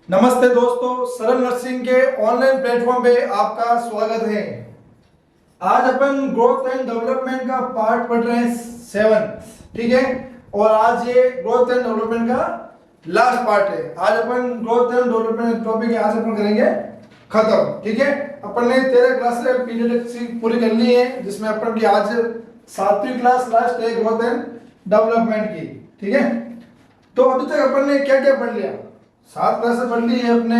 नमस्ते दोस्तों, सरल नर्सिंग के ऑनलाइन प्लेटफॉर्म पे आपका स्वागत है। आज अपन ग्रोथ एंड डेवलपमेंट का पार्ट पढ़ रहे हैं 7, ठीक है। और आज ये ग्रोथ एंड डेवलपमेंट का लास्ट पार्ट है। आज अपन ग्रोथ एंड डेवलपमेंट टॉपिक आज अपन करेंगे खत्म, ठीक है। अपन ने 13 क्लास पीरियड पूरी कर ली है, जिसमें अपन की आज 7वीं क्लास लास्ट है ग्रोथ एंड डेवलपमेंट की, ठीक है। तो अभी तक अपन ने क्या क्या पढ़ लिया? 7 क्लासेस पढ़ ली है अपने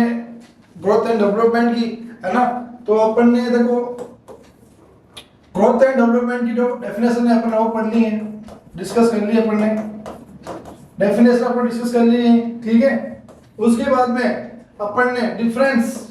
ग्रोथ एंड डेवलपमेंट की, है ना। तो अपन ने देखो ग्रोथ एंड डेवलपमेंट की जो डेफिनेशन है अपन वो पढ़ ली है, डिस्कस कर ली अपन ने, डेफिनेशन अपन डिस्कस कर ली है, ठीक है। उसके बाद में अपन ने डिफरेंस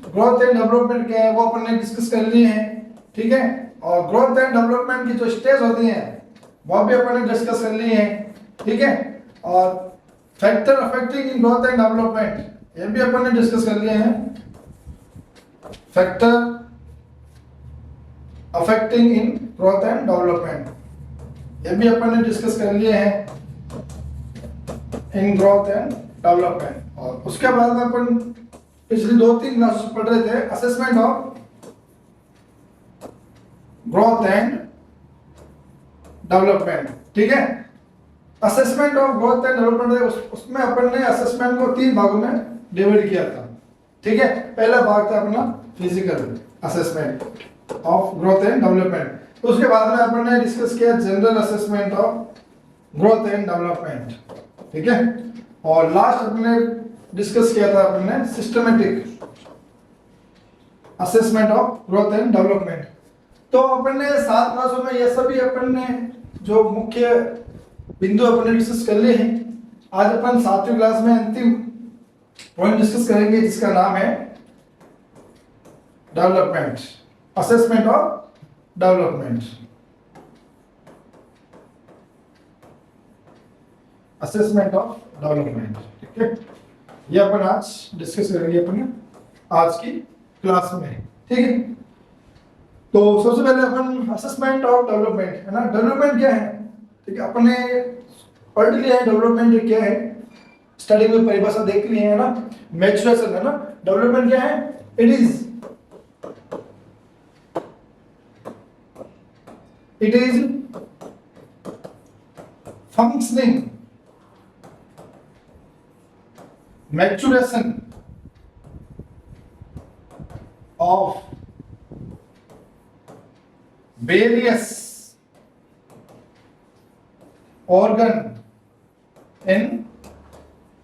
ग्रोथ एंड डेवलपमेंट क्या है वो अपन ने डिस्कस कर लिए हैं, ठीक है। और ग्रोथ एंड डेवलपमेंट की जो स्टेज होती हैं वो भी अपन ने डिस्कस कर ली है, ठीक है। और factor affecting in growth and development ये भी अपन ने डिस्कस कर लिए हैं। Factor affecting in growth and development ये भी अपन ने डिस्कस कर लिए हैं इन ग्रोथ एंड डेवलपमेंट। और उसके बाद में अपन पिछली 2-3 क्लासेस पढ़ रहे थे assessment of growth and development, ठीक है। Assessment of growth and development उसमें अपन ने असेसमेंट को 3 भागों में डिवाइड किया था, ठीक है। पहला भाग था अपना physical assessment of growth and development. उसके बाद में अपन ने डिस्कस किया general assessment of growth and development, ठीक है। और लास्ट अपन ने डिस्कस किया था अपन ने systematic assessment of growth and development. तो अपन ने 7 क्लासों में ये सभी अपन ने जो मुख्य बिंदु अपन ने डिस्कस कर लिए हैं। आज अपन 7वीं क्लास में अंतिम पॉइंट डिस्कस करेंगे, जिसका नाम है development, assessment of development. Assessment of development, ठीक है। ये अपन आज डिस्कस करेंगे अपन आज की क्लास में, ठीक है। तो सबसे पहले अपन असेसमेंट ऑफ डेवलपमेंट, है ना। डेवलपमेंट क्या है, ठीक है। अपने पढ़ लिया है डेवलपमेंट क्या है, स्टडी में परिभाषा देख ली है ना। मैच्योरेशन, है ना। डेवलपमेंट क्या है? It is functioning maturation of various organ in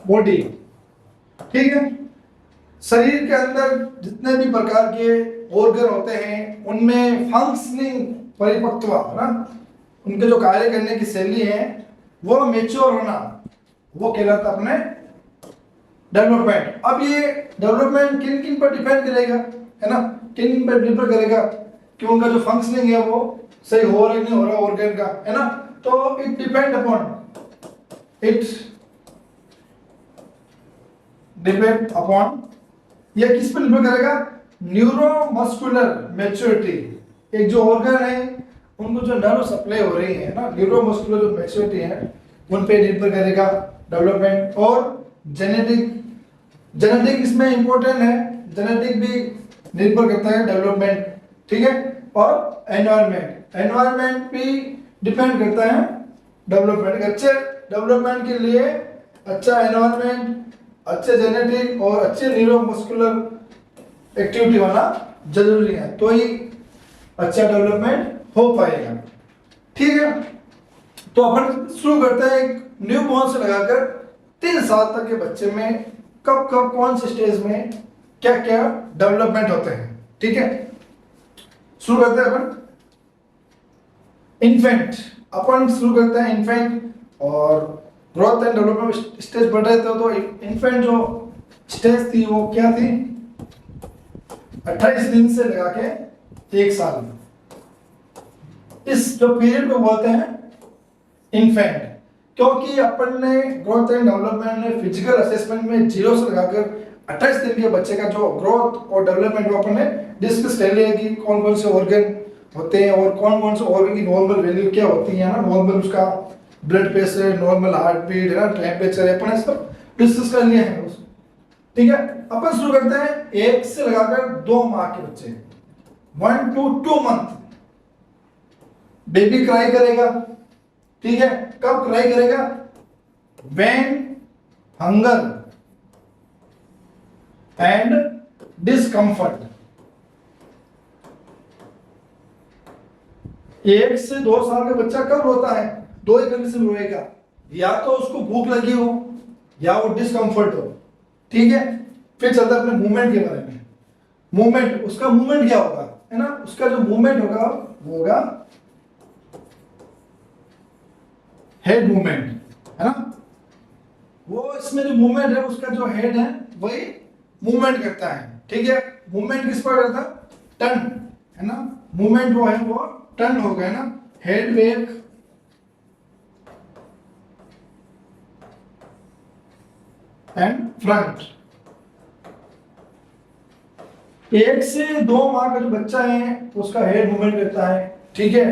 body, ठीक है। शरीर के अंदर जितने भी प्रकार के ऑर्गन होते हैं उनमें फंक्शनिंग परिपक्व, है ना, उनके जो कार्य करने की शैली है वो मेच्योर होना, वो कहलाता अपने डेवलपमेंट। अब ये डेवलपमेंट किन किन पर डिपेंड करेगा, है ना, किन पर डिपेंड करेगा कि उनका जो फंक्शनिंग है वो सही हो रहा है नहीं हो रहा ऑर्गन का, है ना। तो इट डिपेंड अपॉन ये किस पर निर्भर करेगा? Neuromuscular maturity. एक जो ऑर्गन है उनको जो नर्व सप्लाई हो रही है ना, न्यूरोमस्कुलर जो मैच्योरिटी है उन पे निर्भर करेगा डेवलपमेंट। और जेनेटिक इसमें इंपॉर्टेंट है, जेनेटिक भी निर्भर करता है डेवलपमेंट, ठीक है। और एनवायरनमेंट भी डिपेंड करता है डेवलपमेंट। अच्छे डेवलपमेंट के लिए अच्छा एनवायरनमेंट, अच्छे जेनेटिक और अच्छे न्यूरोमस्कुलर एक्टिविटी होना जरूरी है, तो ही अच्छा डेवलपमेंट हो पाएगा, ठीक है। तो अपन शुरू करते हैं एक न्यू बॉर्न से लगाकर 3 साल तक के बच्चे में कब कब कौन से स्टेज में क्या क्या डेवलपमेंट होते हैं, ठीक है। शुरू करते हैं अपन इन्फेंट। अपन शुरू करते हैं इन्फेंट। और ग्रोथ एंड डेवलपमेंट स्टेज बढ़ रहे थे तो इन्फेंट जो स्टेज थी वो क्या थी? 28 दिन से लगा के 1 साल, इस जो पीरियड को बोलते हैं इन्फेंट। क्योंकि अपन ने ग्रोथ एंड डेवलपमेंट में फिजिकल असेसमेंट में 0 से लगाकर 28 दिन के बच्चे का जो ग्रोथ और डेवलपमेंट वो अपन ने डिस्कस कर लिया कि कौन कौन से ऑर्गन होते हैं और कौन कौन से ऑर्गन की नॉर्मल वैल्यू क्या होती है ना, नॉर्मल उसका blood pressure, normal heart beat, है ना, टेम्परेचर, अपन सब डिस्कस कर लिए हैं उसको। ठीक है, अपन शुरू करते हैं 1 से लगाकर 2 माह के बच्चे, 1 to 2 मंथ। बेबी क्राई करेगा, ठीक है, कब क्राई करेगा? When hunger and discomfort. 1 से 2 साल का बच्चा कब रोता है? 2 ही कंडीशन में रोएगा, या तो उसको भूख लगी हो या वो डिस्कम्फर्ट हो। ठीक है, फिर चलता है अपने मूवमेंट के बारे में। मूवमेंट, उसका मूवमेंट क्या होगा, है ना, उसका जो मूवमेंट होगा वो होगा हेड मूवमेंट, है ना। वो इसमें जो मूवमेंट है उसका जो हेड है वही मूवमेंट करता है। ठीक है, मूवमेंट किस पर करता है? टर्न, है ना, मूवमेंट वो है वो टर्न हो गया ना, हेड बैक एंड फ्रंट। 1 से 2 माह का जो बच्चा है उसका हेड मूवमेंट करता है। ठीक है,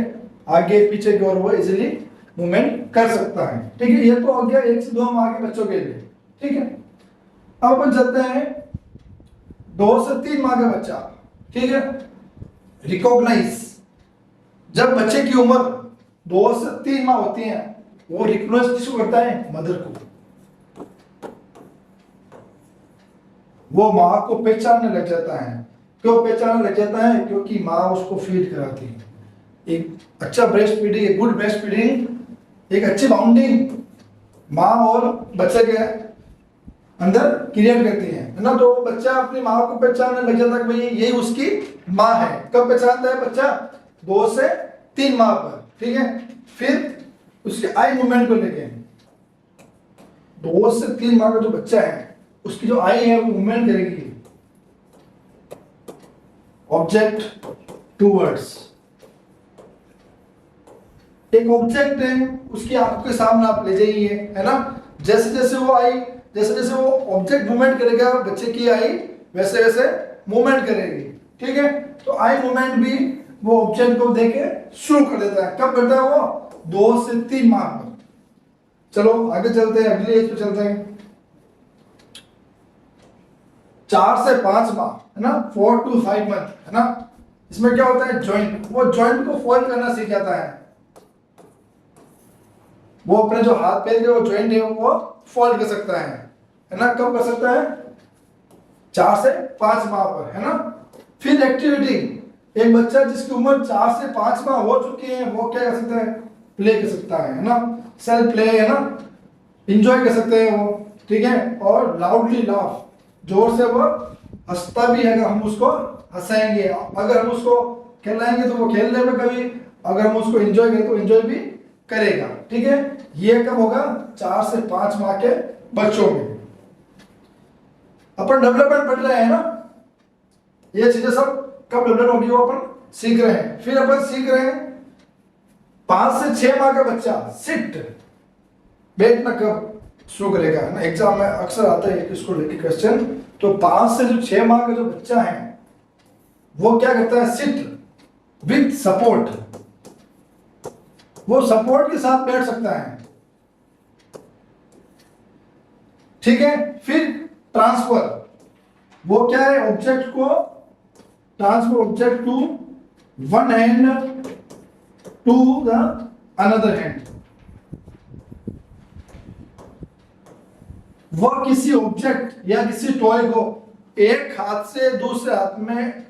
आगे पीछे की ओर वो इजीली मूवमेंट कर सकता है। ठीक है, ये तो हो गया 1 से 2 माह के बच्चों के लिए। ठीक है, अब अपन चलते हैं 2 से 3 माह का बच्चा। ठीक है, रिकॉग्नाइज, जब बच्चे की उम्र 2 से 3 माह होती है वो रिकॉग्नाइज किसको करता है? मदर को। वो माँ को पहचानने लग जाता है। क्यों पहचानने लग जाता है? क्योंकि माँ उसको फीड कराती है। एक अच्छा ब्रेस्ट फीडिंग, एक गुड ब्रेस्ट फीडिंग, एक अच्छी बाउंडिंग माँ और बच्चे के अंदर क्रिएट करती है ना। तो बच्चा अपनी माँ को पहचानने लग जाता है कि भाई यही उसकी माँ है। कब पहचानता है बच्चा? 2 से 3 माह पर। ठीक है, फिर उसके आई मूवमेंट को लेके 2 से 3 माह का जो बच्चा है उसकी जो आई है वो मूवमेंट करेगी ऑब्जेक्ट टूवर्ड्स। एक ऑब्जेक्ट है उसकी आंखों के सामने आप ले जाइए, है ना। जैसे जैसे वो आई, जैसे जैसे वो ऑब्जेक्ट मूवमेंट करेगा बच्चे की आई वैसे वैसे मूवमेंट करेगी। ठीक है, तो आई मूवमेंट भी वो ऑब्जेक्ट को देके शुरू कर देता है। कब करता है वो? 2 से 3 माह पर। चलो आगे चलते हैं, अगली एज पे चलते हैं। 4 से 5 माह, है ना, 4 to 5 मंथ, है ना। इसमें क्या होता है? जॉइंट, वो जॉइंट को फोल्ड करना सीख जाता है। वो अपने जो हाथ पैर के वो जॉइंट है वो फोल्ड कर सकता है ना। कब कर सकता है? 4 से 5 माह पर, है ना। फिर एक्टिविटी, एक बच्चा जिसकी उम्र 4 से 5 माह हो चुकी है वो क्या कर सकता है? प्ले कर सकता है ना, सेल्फ प्ले, है ना, इंजॉय कर सकते हैं वो। ठीक है, और लाउडली लाफ, जोर से वो हंसता भी है। अगर हम उसको हंसाएंगे, अगर हम उसको खिलाएंगे तो वो खेलने में कभी, अगर हम उसको एंजॉय करें तो एंजॉय भी करेगा। ठीक है, ये कब होगा? 4 से 5 माह के बच्चों में। अपन डेवलपमेंट पढ़ रहे हैं ना, ये चीजें सब कब डेवलप होगी वो अपन सीख रहे हैं। फिर अपन सीख रहे हैं 5 से 6 माह का बच्चा सिट, बैठना कब शुरू करेगा, है ना। एग्जाम में अक्सर आता है इसको लेके क्वेश्चन। तो 5 से जो 6 माह का जो बच्चा है वो क्या करता है? सिट विथ सपोर्ट, वो सपोर्ट के साथ बैठ सकता है। ठीक है, फिर ट्रांसफर, वो क्या है? ऑब्जेक्ट को transfer object to one hand to the another hand. वह किसी ऑब्जेक्ट या किसी टॉय को एक हाथ से दूसरे हाथ में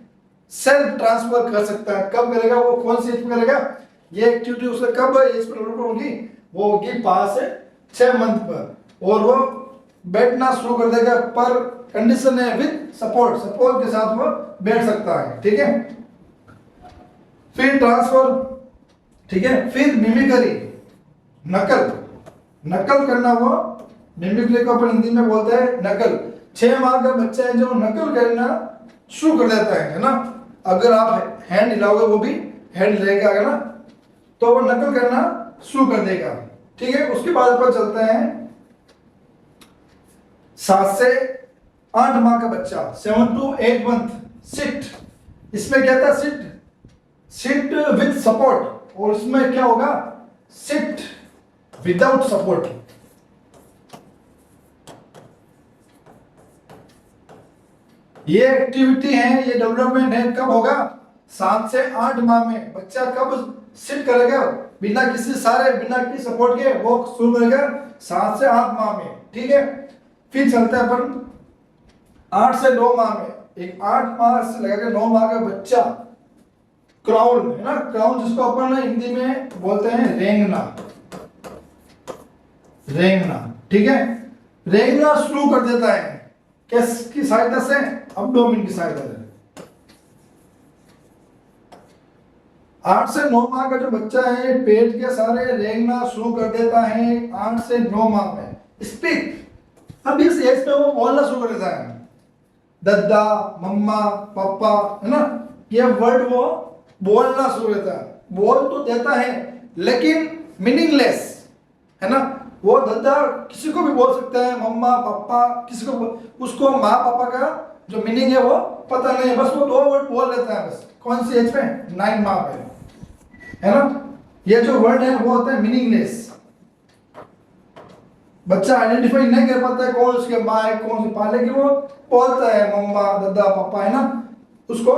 सेल्फ ट्रांसफर कर सकता है। कब करेगा वो? कौन सी एज में करेगा ये एक्टिविटी? उसका कब एज पर डेवलप होगी? वो होगी 5 से 6 मंथ पर। और वो बैठना शुरू कर देगा, पर कंडीशन है विद सपोर्ट, सपोर्ट के साथ वो बैठ सकता है। ठीक है, फिर ट्रांसफर, ठीक है, फिर मिमिक्री, नकल, नकल करना। वो मिमिक्री को अपन हिंदी में बोलते हैं नकल। 6 माह का बच्चा है जो नकल करना शुरू कर देता है ना। अगर आप हैंड हिलाओगे वो भी हैंड हिलाएगा, है ना, तो वो नकल करना शुरू कर देगा। ठीक है, उसके बाद अपन चलते हैं 7 से 8 माह का बच्चा, 7 to 8 मंथ, सिट। इसमें क्या था? Sit with support. और इसमें क्या होगा? Sit without support. ये एक्टिविटी है, ये डेवलपमेंट है, कब होगा? 7 से 8 माह में। बच्चा कब सिट करेगा बिना किसी बिना किसी सपोर्ट के? वो शुरू करेगा 7 से 8 माह में, ठीक है। फिर चलते हैं अपन 8 से 9 माह में। एक 8 माह से लेकर 9 माह का बच्चा क्राउन है ना, क्राउन जिसको अपन हिंदी में बोलते हैं रेंगना, रेंगना, ठीक है। रेंगना शुरू कर देता है किसकी सहायता से? अब्डोमेन की सहायता से। 8 से 9 माह का जो बच्चा है पेट के सारे रेंगना शुरू कर देता है 8 से 9 माह में। स्पीक, अब इस एज में वो बोलना शुरू कर देता है, दद्दा, मम्मा, पापा, है ना, ये वर्ड वो बोलना शुरू करता है। बोल तो देता है लेकिन मीनिंगलेस, है ना। वो दद्दा किसी को भी बोल सकता है, मम्मा, पापा, किसी को, उसको माँ पापा का जो मीनिंग है वो पता नहीं है, बस वो 2 वर्ड बोल लेता है बस। कौन सी एज पे? 9 माह पे, है ना। ये जो वर्ड है वो होता है मीनिंगलेस। बच्चा आइडेंटिफाई नहीं कर पाता है कौन उसके माँ है कौन सी पाले, कि वो बोलता है मम्मा, दादा, पापा, है ना, उसको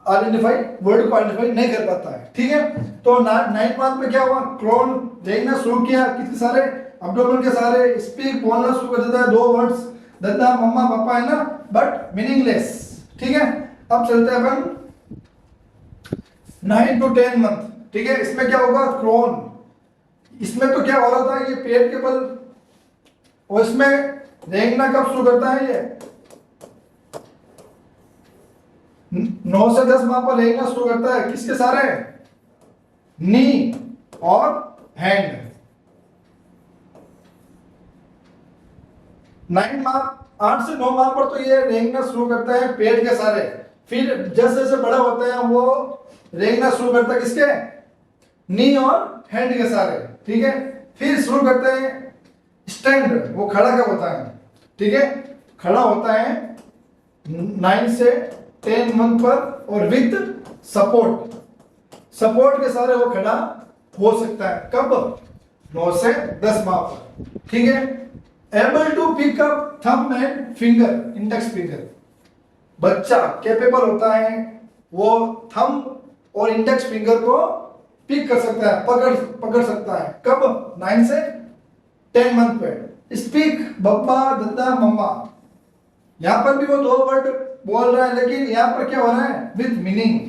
आइडेंटिफाई, वर्ड को आइडेंटिफाई नहीं कर पाता है, ठीक है। तो 9 मंथ में क्या हुआ? क्रोन देखना शुरू किया, कितने सारे अब्डोमेन के सारे, स्पीक बोलना शुरू कर देता है 2 वर्ड्स, दादा, मम्मा, पापा, है ना, बट मीनिंगलेस, ठीक है। अब चलते हैं अपन 9 to 10 मंथ, ठीक है। इसमें क्या होगा? क्रोन, इसमें तो क्या हो रहा था, ये पेट के बल, और इसमें रेंगना कब शुरू करता है? ये 9 से 10 माह पर रेंगना शुरू करता है। किसके सारे? नी और हैंड। 9 माह, 8 से 9 माह पर तो ये रेंगना शुरू करता है पेट के सारे। फिर जैसे जैसे बड़ा होता है वो रेंगना शुरू करता है किसके? नी और हैंड के सारे, ठीक है। फिर शुरू करते हैं स्टैंड, वो खड़ा कब होता है? ठीक है, खड़ा होता है 9 से 10 मंथ पर, और विद सपोर्ट, सपोर्ट के सारे वो खड़ा हो सकता है। कब? 9 से 10 माह पर, ठीक है। Able to pick up thumb and finger, index finger, बच्चा कैपेबल होता है वो थंब और इंडेक्स फिंगर को पिक कर सकता है, पकड़ सकता है। कब? 9 से 10 मंथ पे। स्पीक, बब्बा, दद्दा, मम्मा, यहां पर भी वो 2 वर्ड बोल रहा है, लेकिन यहां पर क्या हो रहा है? With meaning.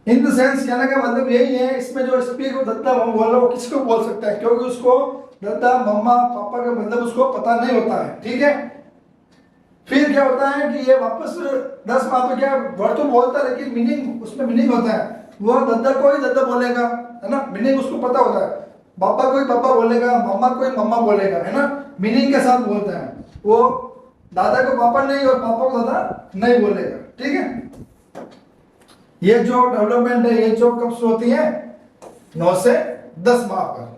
In the sense, कहने का मतलब यही है, इसमें जो स्पीक और दद्दा मम्मा बोल रहा है वो किसको बोल सकता है, क्योंकि उसको दद्दा, मम्मा, पापा का मतलब उसको पता नहीं होता है, ठीक है। फिर क्या होता है कि ये वापस 10 माह पे क्या वर्ड तो बोलता है, लेकिन मीनिंग, उसमें मीनिंग होता है। वो दद्दा को ही दद्दा बोलेगा, है ना, मीनिंग उसको पता होता है। पापा को ही पापा बोलेगा, मम्मा को ही मम्मा बोलेगा, है ना, मीनिंग के साथ बोलता है। वो दादा को पापा नहीं और पापा को दादा नहीं बोलेगा, ठीक है। ये जो डेवलपमेंट है ये जो कब शुरू होती है? 9 से 10 माह पर।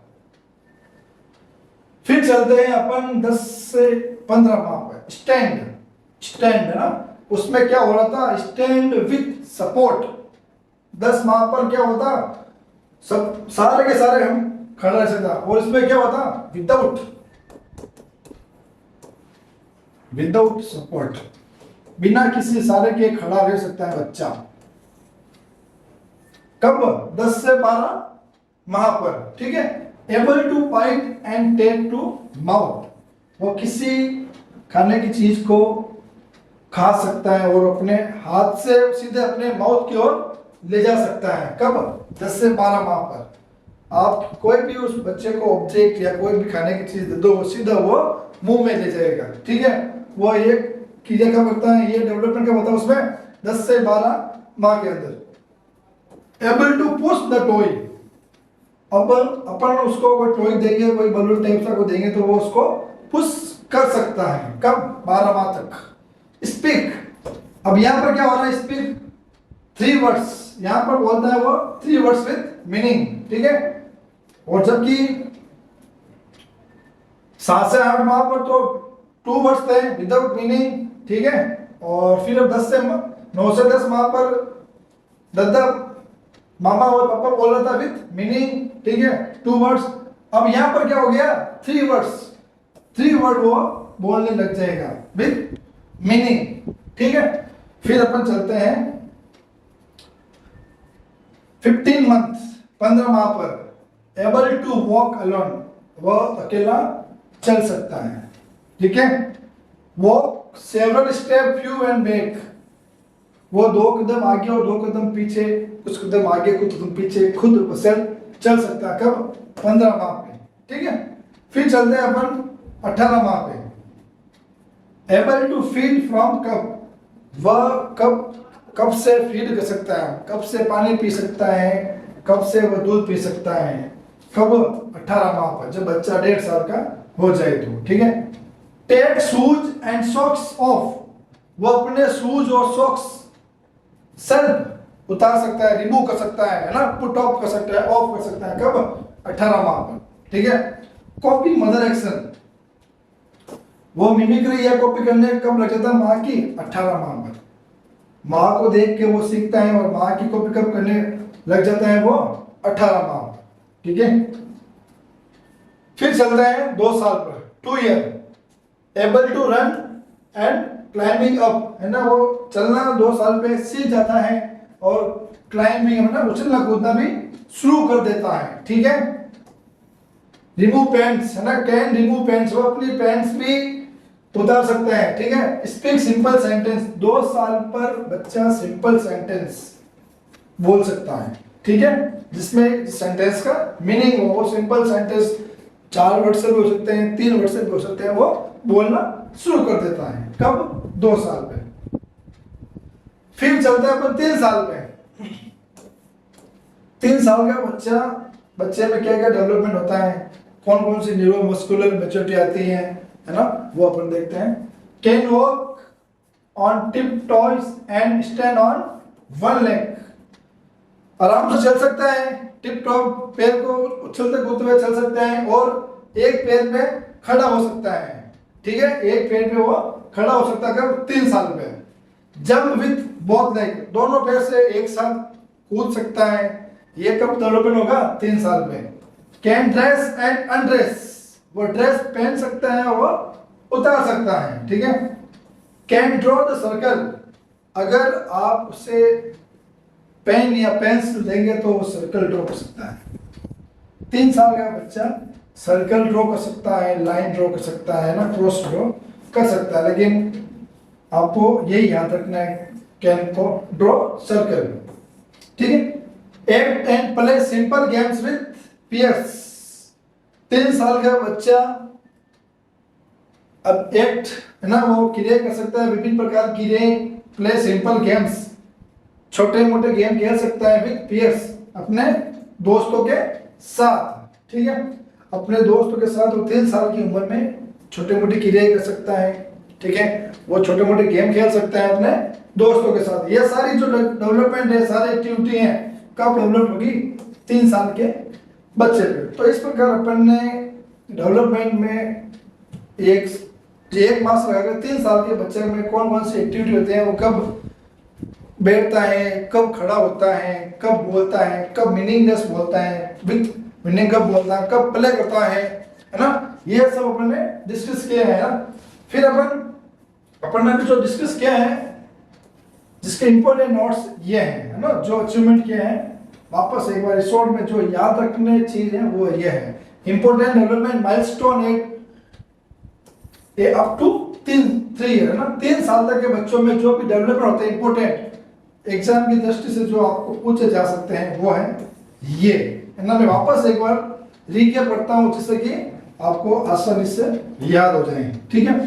फिर चलते हैं अपन 10 से 15 माह पर। स्टैंड, स्टैंड है ना, उसमें क्या हो रहा था? Stand with support. 10 माह पर क्या होता? सब सारे के सारे हम खड़ा रह सकता, और इसमें क्या होता? विदाउट सपोर्ट, बिना किसी सहारे के खड़ा रह सकता है बच्चा। कब? 10 से 12 माह पर, ठीक है। Able to bite and take to mouth, वो किसी खाने की चीज को खा सकता है और अपने हाथ से सीधे अपने माउथ की ओर ले जा सकता है। कब? 10 से 12 माह पर। आप कोई भी उस बच्चे को ऑब्जेक्ट या कोई भी खाने की चीज दे दो, सीधा वो मुंह में ले जाएगा, ठीक है। वो ये क्रिया का करता है, ये डेवलपमेंट का होता है उसमें 10 से 12 माह के अंदर। Able to push the toy, अब अपन उसको कोई टॉय देंगे, कोई बलून टाइप का को देंगे तो वो उसको पुश कर सकता है। कब? 12 माह तक। स्पीक, अब यहां पर क्या हो रहा है? स्पीक 3 वर्ड्स, यहां पर बोलता है वो 3 वर्ड्स विद मीनिंग, ठीक है। और जबकि 7 से 8 माह पर तो 2 वर्ड्स थे विदाउट मीनिंग, ठीक है। और फिर अब 9 से 10 माह पर दद्दा मामा और पापा बोल रहा था विथ मीनिंग, ठीक है, 2 वर्ड्स। अब यहां पर क्या हो गया, 3 वर्ड्स, 3 वर्ड वो बोलने लग जाएगा विथ मीनिंग, ठीक है। फिर अपन चलते हैं 15 मंथ, 15 माह पर एबल टू वॉक अलोन, वह अकेला चल सकता है, ठीक है। Walk several step few and back, वो 2 कदम आगे और 2 कदम पीछे, कुछ कदम आगे कुछ कदम पीछे खुद चल सकता है। कब, 15 माह पे, ठीक है। फिर चलते हैं अपन 18 माह पे। Able to feed from cup, वह कब से फीड कर सकता है, कब से पानी पी सकता है, कब से वह दूध पी सकता है, कब, 18 माह पर, जब बच्चा 1.5 साल का हो जाए तो, ठीक है। Take shoes and socks off, वो अपने शूज और सॉक्स सेल्फ उतार सकता है, रिमूव कर सकता है ना, पुट ऑफ कर सकता है, ऑफ कर सकता है, कब, 18 माह पर, ठीक है। कॉपी मदर एक्शन, वो मिमिक्री या कॉपी करने कब लग जाता है, माँ की 18 माह पर। माँ को देख के वो सीखता है और माँ की कॉपी कब करने लग जाता है, वो 18 माह पर, ठीक है। फिर चलता है 2 साल पर, 2 year. Able to run and climbing up, है ना, वो चलना 2 साल पे सीख जाता है और क्लाइंबिंग, है ना, उछलना कूदना भी शुरू कर देता है, ठीक है। रिमूव पैंट्स, है ना, कैन रिमूव पैंट्स, वो अपनी पैंट्स भी उतार सकता है, ठीक है। स्पीक सिंपल सेंटेंस, 2 साल पर बच्चा सिंपल सेंटेंस बोल सकता है, ठीक है, जिसमें सेंटेंस का मीनिंग हो। वो सिंपल सेंटेंस 4 वर्ड से भी हो सकते हैं, 3 वर्ड से भी हो सकते हैं, वो बोलना शुरू कर देता है, कब, 2 साल पे। फिर चलता है अपन 3 साल पे। 3 साल का बच्चे में क्या क्या डेवलपमेंट होता है, कौन कौन सी न्यूरोमस्कुलर मैच्योरिटी आती है ना, वो अपन देखते हैं। Can walk on tip toys and stand on 1 leg, आराम से चल सकता है, टिप टॉप पैर को उछलते कूदते हुए चल सकता है और एक पैर पे खड़ा हो सकता है, ठीक है, एक पैर पे वो खड़ा हो सकता है, कब, 3 साल पे। जंप विथ बोथ लेग, दोनों पैर से एक साथ कूद सकता है, ये कब डेवलपमेंट होगा, 3 साल में। कैन ड्रेस एंड अनड्रेस, वो ड्रेस पहन सकता है, वो उतार सकता है, ठीक है। कैन ड्रॉ द सर्कल, अगर आप उसे पेन या पेंसिल देंगे तो वो सर्कल ड्रॉ कर सकता है। 3 साल का बच्चा सर्कल ड्रॉ कर सकता है, लाइन ड्रॉ कर सकता है ना, क्रॉस ड्रॉ कर सकता है, लेकिन आपको यही याद रखना है, कैन को ड्रॉ सर्कल, ठीक है। Act and play simple games with peers, 3 साल का बच्चा अब एक्ट, है ना, वो क्रिया कर सकता है, विभिन्न प्रकार की क्रिया, प्ले सिंपल गेम्स, छोटे मोटे गेम खेल सकता है विथ पियर्स, अपने दोस्तों के साथ, ठीक है। अपने दोस्तों के साथ वो 3 साल की उम्र में छोटे मोटे क्रियाएं कर सकता है, ठीक है, वो छोटे मोटे गेम खेल सकता है अपने दोस्तों के साथ। ये सारी जो डेवलपमेंट है, सारी एक्टिविटी है, कब डेवलप होगी, 3 साल के बच्चे पे। तो इस प्रकार अपन ने डेवलपमेंट में एक मास लगाकर 3 साल के बच्चे में कौन कौन सी एक्टिविटी होते हैं, वो कब बैठता है, कब खड़ा होता है, कब बोलता है, कब मीनिंगलेस बोलता है, विथ मीनिंग कब बोलता है, कब प्ले करता है ना, ये सब अपन ने डिस्कस किया है ना। फिर अपन ने जो डिस्कस किया है, जिसके इंपॉर्टेंट नोट्स ये हैं, है ना, जो अचीवमेंट किए हैं, वापस एक बार शॉर्ट में जो याद रखने चीज है वो ये है। इंपॉर्टेंट डेवलपमेंट माइलस्टोन ये अप टू 3 ईयर, है ना, 3 साल तक के बच्चों में जो भी डेवलपमेंट होते हैं इंपॉर्टेंट, एग्जाम की दृष्टि से जो आपको पूछे जा सकते हैं, वो है ये, है ना। मैं वापस एक बार रीकैप करता हूं जिससे कि आपको आसानी से याद हो जाए, ठीक है।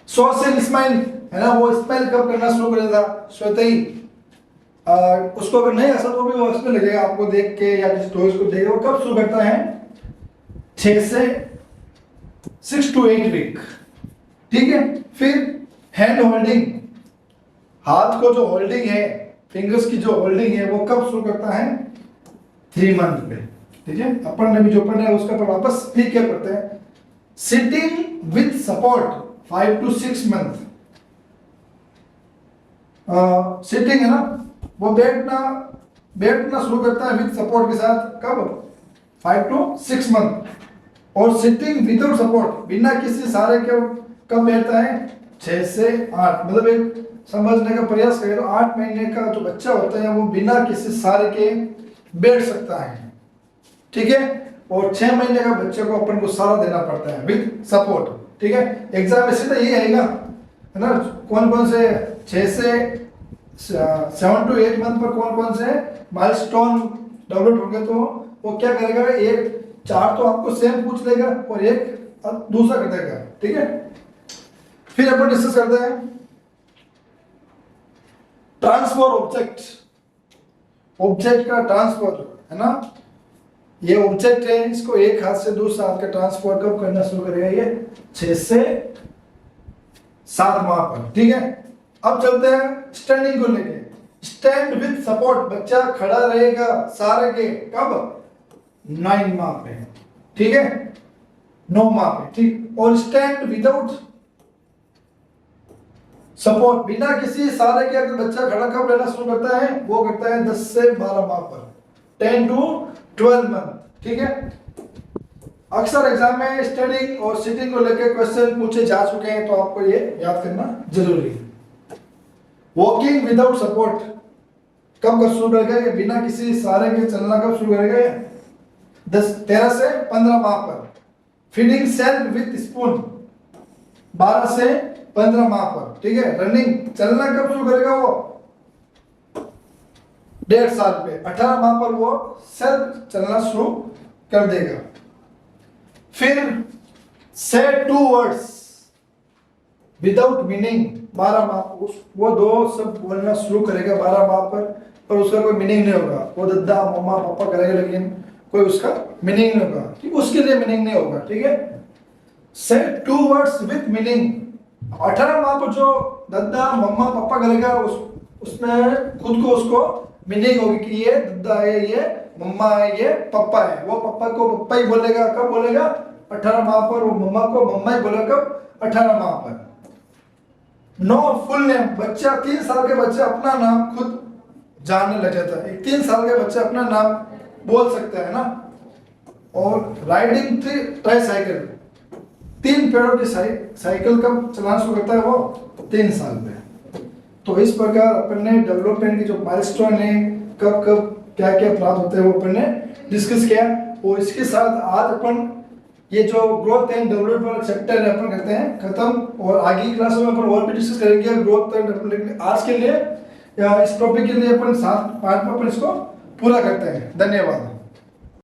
सोशल स्माइल, है ना, वो स्माइल कब करना शुरू करेगा, स्वतः ही उसको अगर नहीं आसा तो भी वो उसमें लगेगा, आपको देख के या जिस टॉयज को देख, वो कब शुरू करता है, 6 से 6 to 8 वीक, ठीक है। फिर हैंड होल्डिंग, हाथ को जो होल्डिंग है, फिंगर्स की जो होल्डिंग है, वो कब शुरू करता है, 3 मंथ पे, ठीक है। अपन ने भी जो पढ़ा है उसका पर वापस ठीक क्या करते हैं। Sitting with support 5 to 6 month, sitting है ना, वो बैठना बैठना शुरू करता है विद सपोर्ट के साथ, कब? 5 to 6 मंथ। और सिटिंग विदाउट सपोर्ट, बिना किसी सहारे के कब बैठता है? 6 से 8। मतलब एक समझने का प्रयास करें तो 8 महीने का जो बच्चा होता है वो बिना किसी सहारे के बैठ सकता है, ठीक है। और 6 महीने का बच्चे को अपन को सहारा देना पड़ता है विद सपोर्ट, ठीक है। एग्जाम में सीधा ये आएगा, है ना, कौन कौन से 6 से 7 to 8 मंथ पर कौन कौन से माइलस्टोन डेवलप होंगे, तो वो क्या करेगा, एक 4 तो आपको सेम पूछ लेगा और एक दूसरा कर देगा, ठीक है। फिर अपन डिस्कस करते हैं ट्रांसफर ऑब्जेक्ट, ऑब्जेक्ट का ट्रांसफर, है ना। ये ऑब्जेक्ट है, इसको एक हाथ से दूसरे हाथ का ट्रांसफर कब करना शुरू करेगा? ये 6 से 7 माह पर, ठीक है। अब चलते हैं स्टैंडिंग को लेके। स्टैंड विद सपोर्ट, बच्चा खड़ा रहेगा सहारे के, कब? 9 माह पे, ठीक है, 9 माह पे, ठीक। और स्टैंड विदाउट सपोर्ट, बिना किसी सहारे के अगर बच्चा खड़ा कब रहना शुरू करता है? वो करता है 10 से 12 माह पर, 10 to 12 मंथ, ठीक है। अक्सर एग्जाम में स्टैंडिंग और सिटिंग को लेकर क्वेश्चन पूछे जा चुके हैं, तो आपको ये याद करना जरूरी है। वॉकिंग विदाउट सपोर्ट कब कर शुरू करेगा? बिना किसी सहारे के चलना कब शुरू करेगा? 13 से 15 माह पर। फीडिंग सेल्फ विद स्पून 12 से 15 माह पर, ठीक है। रनिंग, चलना कब शुरू करेगा? वो 1.5 साल पे, 18 माह पर वो सेल्फ चलना शुरू कर देगा। फिर से 2 वर्ड्स विदाउट मीनिंग 12 माह, वो 2 सब बोलना शुरू करेगा 12 माह पर उसका कोई मीनिंग नहीं होगा। वो दद्दा मम्मा पापा करेगा लेकिन कोई उसका मीनिंग नहीं होगा, ठीक, उसके लिए मीनिंग नहीं होगा, ठीक है। से 2 वर्ड्स विद मीनिंग, 18 माह पर जो दद्दा मम्मा पापा करेगा उसमें खुद को उसको मीनिंग होगी कि ये दद्दा है, ये मम्मा है, ये पापा है। वो पापा को पापा ही बोलेगा, कब बोलेगा? 18 माह पर। वो मम्मा को मम्मा ही बोलेगा, कब? 18 माह पर। नो फुल नेम, बच्चा 3 साल के बच्चे अपना नाम खुद जानने लग जाता है। 3 साल के बच्चे अपना नाम बोल सकते हैं ना। और राइडिंग ट्राईसाइकिल, 3 पैरों की साइकिल कब चलाना शुरू करता है? वो 3 साल में। तो इस प्रकार अपन ने डेवलपमेंट की जो माइलस्टोन है, कब कब क्या क्या प्राप्त होते हैं, वो अपन ने डिस्कस किया। और इसके साथ आज अपन ये जो ग्रोथ एंड डेवलपमेंट चैप्टर है अपन करते हैं खत्म। और आगे की क्लास में अपन और भी डिस्कस करेंगे ग्रोथ एंड डेवलपमेंट। आज के लिए या इस टॉपिक के लिए अपन 7 पार्ट में अपन इसको पूरा करते हैं। धन्यवाद।